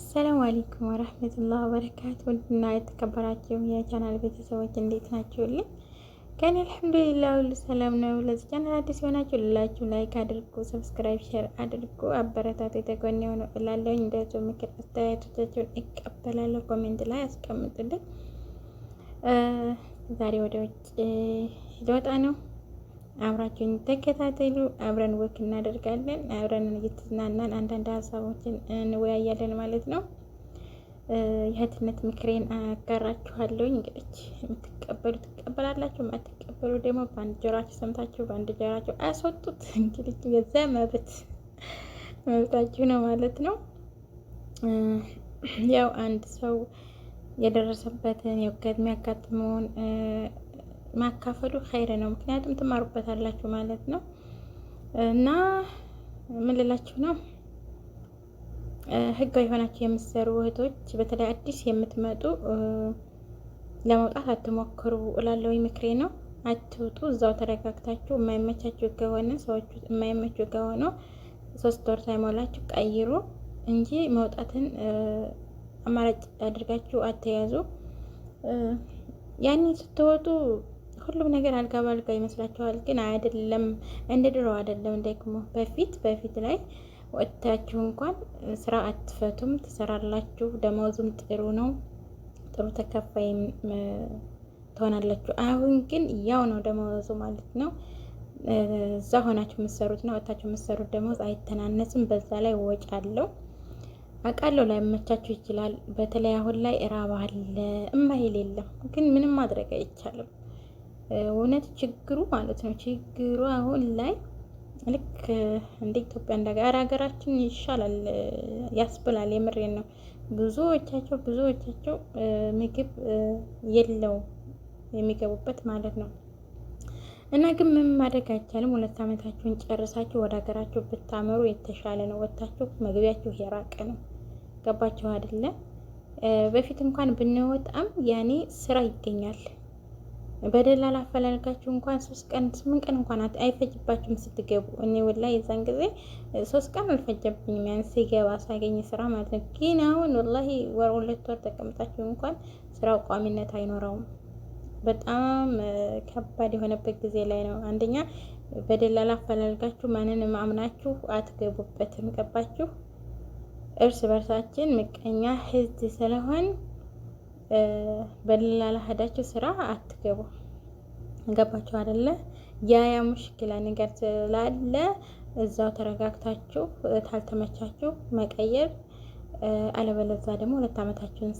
አሰላሙ አለይኩም ወረህመቱላሂ ወበረካቱ። እና የተከበራችሁ የቻናል ቤተሰቦች እንዴት ናችሁልኝ? ከኔ አልሐምዱሊላህ ሁሉ ሰላም ነው። ለዚህ ቻናል አዲስ የሆናችሁ ላይክ አድርጉ፣ ሰብስክራይብ፣ ሼር አድርጉ፣ አበረታቱ። የተጎን የሆነ እላለሁኝ። እንደዚሁ ምክር አስተያየቶቻችሁን እቀበላለሁ። ኮሜንት ላይ አስቀምጡልኝ። ዛሬ ወደ ውጭ ልወጣ ነው። አብራችሁን ተከታተሉ። አብረን ወክ እናደርጋለን። አብረን እየተዝናናን አንዳንድ ሀሳቦችን እንወያያለን ማለት ነው። የእህትነት ምክሬን አጋራችኋለሁ። እንግዲህ የምትቀበሉ ትቀበላላችሁ፣ የማትቀበሉ ደግሞ በአንድ ጆሯችሁ ሰምታችሁ በአንድ ጆሯችሁ አስወጡት። እንግዲህ የዛ መብታችሁ ነው ማለት ነው። ያው አንድ ሰው የደረሰበትን የሚያጋጥመውን ማካፈሉ ኸይር ነው። ምክንያቱም ትማሩበታላችሁ ማለት ነው። እና ምን ልላችሁ ነው፣ ህጋዊ የሆናችሁ የምትሰሩ እህቶች፣ በተለይ አዲስ የምትመጡ ለመውጣት አትሞክሩ እላለሁ። ምክሬ ነው። አትውጡ። እዛው ተረጋግታችሁ የማይመቻችሁ ከሆነ ሰዎቹ የማይመቹ ከሆነ 3 ወር ሳይሞላችሁ ቀይሩ እንጂ መውጣትን አማራጭ አድርጋችሁ አትያዙ። ያኔ ስትወጡ ሁሉም ነገር አልጋ ባልጋ ይመስላችኋል፣ ግን አይደለም። እንደ ድሮ አይደለም። ደግሞ በፊት ላይ ወጥታችሁ እንኳን ስራ አትፈቱም፣ ትሰራላችሁ። ደመወዙም ጥሩ ነው፣ ጥሩ ተከፋይም ትሆናላችሁ። አሁን ግን ያው ነው ደመወዙ ማለት ነው። እዛ ሆናችሁ የምትሰሩት ነው፣ ወጥታችሁ የምትሰሩት ደመወዝ አይተናነስም። በዛ ላይ ወጪ አለው። አውቃለሁ ላይመቻችሁ ይችላል። በተለይ አሁን ላይ እራብ አለ እማይል የለም፣ ግን ምንም ማድረግ አይቻልም። እውነት ችግሩ ማለት ነው። ችግሩ አሁን ላይ ልክ እንደ ኢትዮጵያ እንደጋር ሀገራችን ይሻላል ያስብላል። የምሬን ነው። ብዙዎቻቸው ምግብ የለውም የሚገቡበት ማለት ነው። እና ግን ምን ማድረግ አይቻልም። 2 ዓመታችሁን ጨርሳችሁ ወደ ሀገራችሁ ብታመሩ የተሻለ ነው። ወጥታችሁ መግቢያችሁ የራቀ ነው። ገባችሁ አይደለ? በፊት እንኳን ብንወጣም ያኔ ስራ ይገኛል። በደላላ አፈላልጋችሁ እንኳን 3 ቀን 8 ቀን እንኳን አይፈጅባችሁም ስትገቡ። እኔ ወላሂ የዛን ጊዜ 3 ቀን አልፈጀብኝም ያን ሲገባ ሳገኝ ስራ ማለት ነው። ግን አሁን ወላሂ 2 ወር ተቀምጣችሁ እንኳን ስራው ቋሚነት አይኖረውም። በጣም ከባድ የሆነበት ጊዜ ላይ ነው። አንደኛ በደላላ አፈላልጋችሁ ማንንም አምናችሁ አትገቡበትም። ገባችሁ? እርስ በርሳችን ምቀኛ ህዝብ ስለሆን በደላላ ሄዳችሁ ስራ አትገቡ። ገባችሁ አይደለ? ያ ሙሽኪላ ነገር ስላለ እዛው ተረጋግታችሁ ታልተመቻችሁ መቀየር፣ አለበለዛ ደግሞ 2 ዓመታችሁን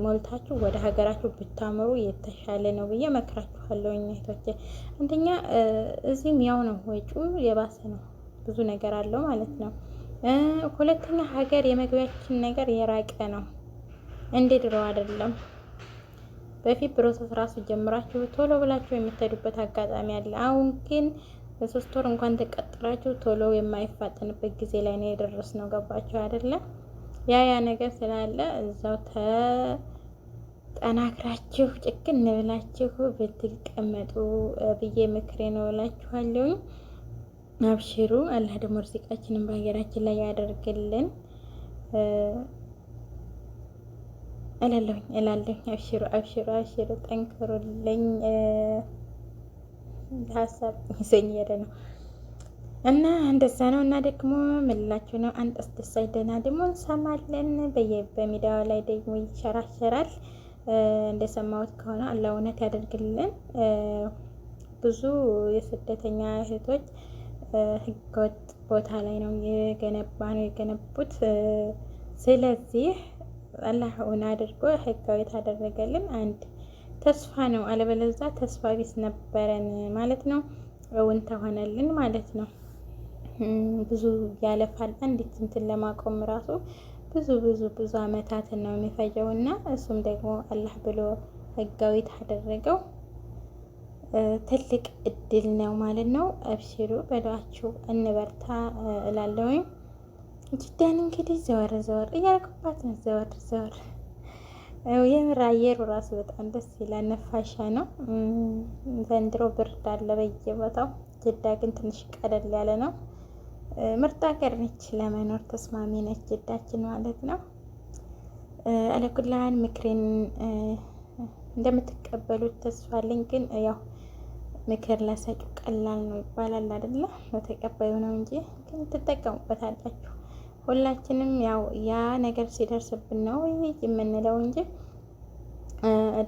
ሞልታችሁ ወደ ሀገራችሁ ብታምሩ የተሻለ ነው ብዬ መክራችኋለሁ እህቶቼ። አንደኛ እዚህም ያው ነው፣ ወጪው የባሰ ነው፣ ብዙ ነገር አለው ማለት ነው። ሁለተኛ ሀገር የመግቢያችን ነገር የራቀ ነው፣ እንደ ድሮ አይደለም። በፊት ፕሮሰስ ራሱ ጀምራችሁ ቶሎ ብላችሁ የምትሄዱበት አጋጣሚ አለ። አሁን ግን በ3 ወር እንኳን ተቀጥራችሁ ቶሎ የማይፋጠንበት ጊዜ ላይ ነው የደረስነው። ገባችሁ አይደለም? ያ ነገር ስላለ እዛው ተጠናክራችሁ ጭክን ብላችሁ ብትቀመጡ ብዬ ምክሬ ነው እላችኋለሁ። አብሽሩ። አላህ ደግሞ ርዚቃችንን በሀገራችን ላይ ያደርግልን እላለሁ። አብሽሩ፣ ጠንክሩልኝ። ሀሳብ ይዘኝ ሄደ ነው እና እንደዛ ነው። እና ደግሞ ምላችሁ ነው አንተስ ደሳይደና ደግሞ እንሰማለን። በሚዲያው ላይ ደግሞ ይሸራሸራል። እንደሰማሁት ከሆነ አላህ እውነት ያደርግልን። ብዙ የስደተኛ እህቶች ህገወጥ ቦታ ላይ ነው የገነቡት። ስለዚህ አላህ እውን አድርጎ ህጋዊ ታደረገልን አንድ ተስፋ ነው። አለበለዛ ተስፋ ቢስ ነበረን ማለት ነው። እውን ተሆነልን ማለት ነው። ብዙ ያለፋል። አንዲት እንትን ለማቆም ራሱ ብዙ አመታትን ነው የሚፈጀው እና እሱም ደግሞ አላህ ብሎ ህጋዊ ታደረገው ትልቅ እድል ነው ማለት ነው። አብሽሩ፣ በዱዓችሁ እንበርታ እላለሁኝ። ጅዳን እንግዲህ ዘወር እያልኩባት ነው። ዘወር የምር አየሩ ራሱ በጣም ደስ ይላል። ነፋሻ ነው። ዘንድሮ ብርድ አለ በየቦታው። ጅዳ ግን ትንሽ ቀለል ያለ ነው። ምርጥ ሀገር ነች፣ ለመኖር ተስማሚ ነች ጅዳችን ማለት ነው። አለኩላን ምክሬን እንደምትቀበሉት ተስፋ አለኝ። ግን ያው ምክር ለሰጩ ቀላል ነው ይባላል አይደለ? ለተቀባዩ ነው እንጂ ግን ትጠቀሙበታላችሁ። ሁላችንም ያው ያ ነገር ሲደርስብን ነው የምንለው እንጂ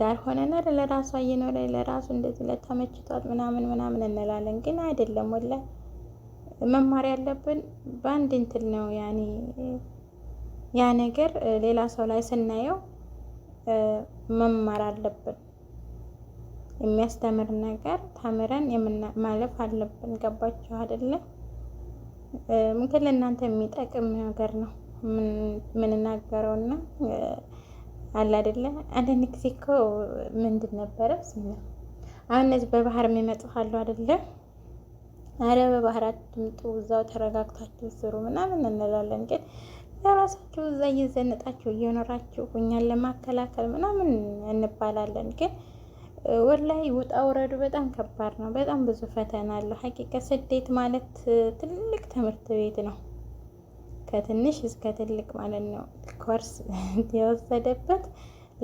ዳር ሆነን ለራሷ እየኖረ ለራሱ እንደዚህ ለተመችቷት ምናምን ምናምን እንላለን። ግን አይደለም። ወላሂ መማር ያለብን በአንድ እንትን ነው። ያኔ ያ ነገር ሌላ ሰው ላይ ስናየው መማር አለብን። የሚያስተምር ነገር ተምረን ማለፍ አለብን። ገባችሁ አይደለ? ምክር ለእናንተ የሚጠቅም ነገር ነው የምንናገረውና አለ አይደለ? አንዳንድ ጊዜ እኮ ምንድን ነበረ አሁን እነዚህ በባህር የሚመጡ አሉ አይደለ? አረ በባህር አትምጡ፣ እዛው ተረጋግታችሁ ስሩ ምናምን እንላለን። ግን ለራሳችሁ እዛ እየዘነጣችሁ እየኖራችሁ እኛን ለማከላከል ምናምን እንባላለን። ግን ወላሂ ውጣ ውረዱ በጣም ከባድ ነው። በጣም ብዙ ፈተና አለው። ሀቂቃ ስደት ማለት ትልቅ ትምህርት ቤት ነው። ከትንሽ እስከ ትልቅ ማለት ነው። ኮርስ የወሰደበት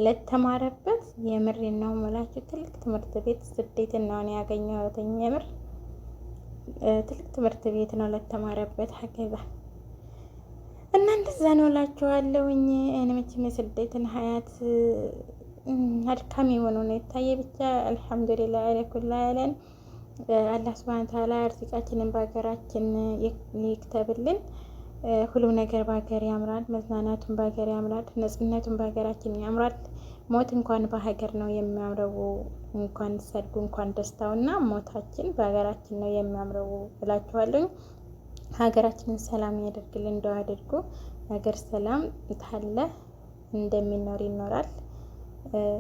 ለተማረበት የምሬን ነው የምላችሁ ትልቅ ትምህርት ቤት ስደትን ነው ያገኘሁት። የምር ትልቅ ትምህርት ቤት ነው ለተማረበት ሀቂቃ እና እንደዛ ነው እላችኋለሁኝ። እኔ መቼም የስደትን ሀያት አድካሚ ሆኖ ነው የታየ። ብቻ አልሐምዱሊላህ አለኩላ ያለን አላህ ሱብሃነሁ ወተዓላ እርዚቃችንን በሀገራችን ይክተብልን። ሁሉም ነገር በሀገር ያምራል። መዝናናቱን በሀገር ያምራል። ነጽነቱን በሀገራችን ያምራል። ሞት እንኳን በሀገር ነው የሚያምረው። እንኳን ሰርጉ እንኳን ደስታውና ሞታችን በሀገራችን ነው የሚያምረው እላችኋለሁ። ሀገራችንን ሰላም ያደርግልን። እንደው አድርጉ። ሀገር ሰላም ታለ እንደሚኖር ይኖራል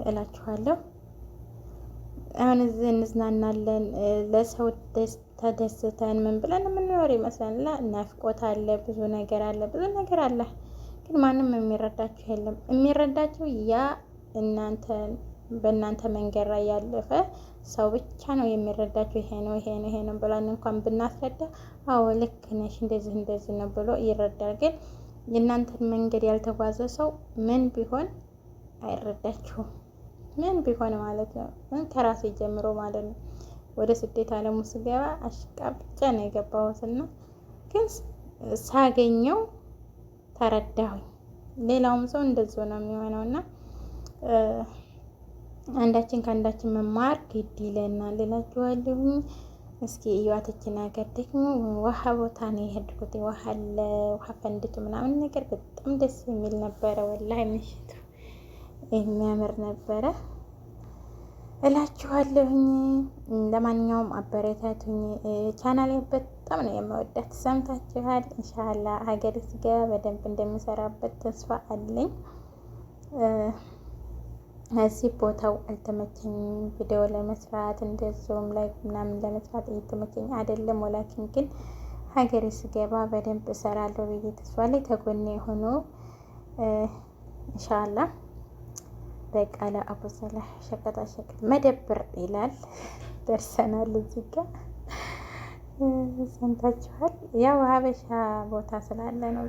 እላችኋለሁ። አሁን እዚህ እንዝናናለን። ለሰው ተደስተን ምን ብለን የምንኖር ይመስላል። ናፍቆት አለ፣ ብዙ ነገር አለ፣ ብዙ ነገር አለ። ግን ማንም የሚረዳችሁ የለም። የሚረዳችሁ ያ በእናንተ መንገድ ላይ ያለፈ ሰው ብቻ ነው የሚረዳችሁ። ይሄ ነው ይሄ ነው ይሄ ነው ብለን እንኳን ብናስረዳ አዎ ልክ ነሽ እንደዚህ እንደዚህ ነው ብሎ ይረዳል። ግን የእናንተን መንገድ ያልተጓዘ ሰው ምን ቢሆን አይረዳችሁም። ምን ቢሆን ማለት ነው። ከራሴ ጀምሮ ማለት ነው። ወደ ስደት ዓለሙ ስገባ አሽቃ ብቻ ነው የገባሁትና ግን ሳገኘው ተረዳሁኝ። ሌላውም ሰው እንደዚሁ ነው የሚሆነውና አንዳችን ከአንዳችን መማር ግድ ይለናል እላችኋለሁኝ። እስኪ እዩዋትችን ሀገር ደግሞ ውሃ ቦታ ነው የሄድኩት። ውሃ አለ፣ ውሃ ፈንድቱ ምናምን ነገር በጣም ደስ የሚል ነበረ። ወላሂ ምሽቱ የሚያምር ነበረ እላችኋለሁኝ። ለማንኛውም አበረታቱኝ። ቻናሌ በጣም ነው የምወዳት፣ ሰምታችኋል። ኢንሻአላህ ሀገር ስገባ በደንብ እንደሚሰራበት ተስፋ አለኝ። እዚህ ቦታው አልተመቸኝም ቪዲዮ ለመስራት እንደዚሁም ላይ ምናምን ለመስራት እየተመቸኝ አይደለም። ወላኪን ግን ሀገሬ ስገባ በደንብ እሰራለሁ ብዬ ተስፋ ላይ ተጎኔ ሆኖ ኢንሻአላህ በቃለ አቡ ሰላህ ሸቀጣ ሸቀጥ መደብር ይላል ደርሰናል። እዚህ ጋር ሰምታችኋል። ያው ሀበሻ ቦታ ስላለ ነው።